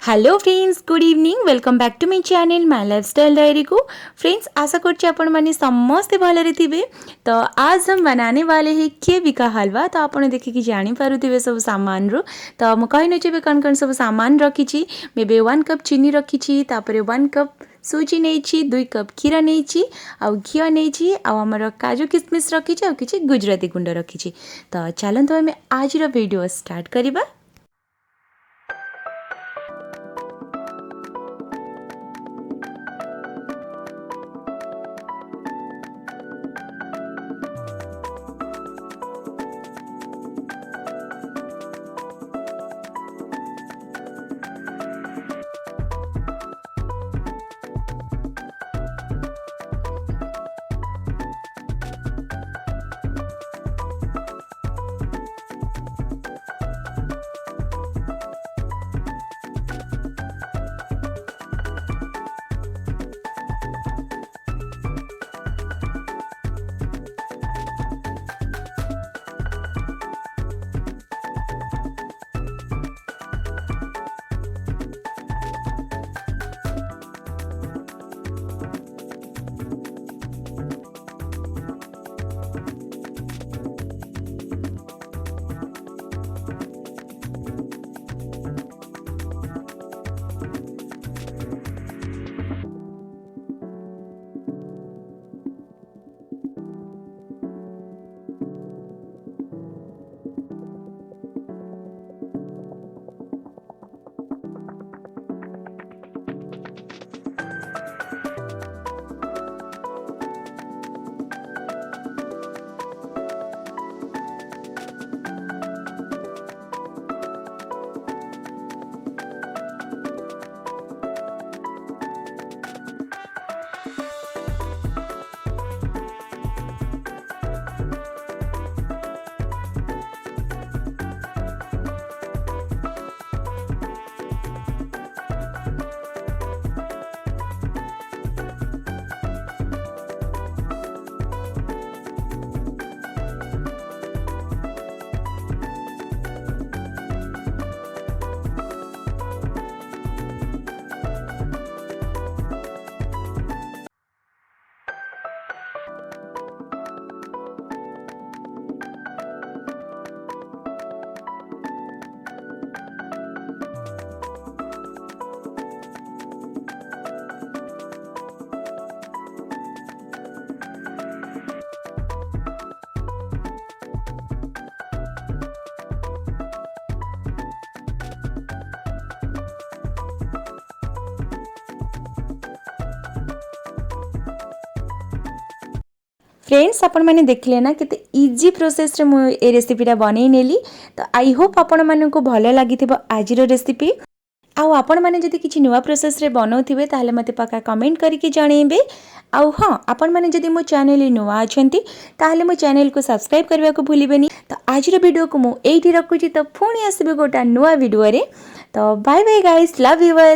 Hello friends, good evening. Welcome back to my channel my lifestyle diary को। Friends, आशा करछी आपण माने समस्ते भलरे थिबे। तो आज हम बनाने वाले हैं किवी का हलवा। तो आपण देखिकी जानी पारुथिबे सब सामान रो। तो हम कहि न जेबे कौन कौन सब सामान रखिछि। मेबे 1 कप चीनी रखिछि, तापरे 1 कप सूजी नेछि, 2 कप क्षीर नेछि, आ घिओ नेछि, आ हमर काजू किशमिश रखिछि, आ किछि गुजराती गुंड रखिछि। तो चलंतु हम आज रो वीडियो स्टार्ट करिबा। फ्रेंड्स, आपण मैंने देखले ना केते इजी प्रोसेस रे मु ए रेसिपीटा बनै नेली। तो आई होप आपण माननको भलो लागिथिबो आजिरो रेसिपी। आउ आपण माने जदि किछि नुवा प्रोसेस रे बनौथिबे ताहले मते पक्का कमेंट करके जणेबे। आउ हां, आपण माने जदि मो चैनल रे नुवा अछंती ताहले मो चैनल को सब्सक्राइब करबा को भूलिबेनी। तो आजिरो वीडियो को मु एठी रखुची। तो पुणी आसीबे गोटा नुवा वीडियो रे। तो bye bye guys, love you all.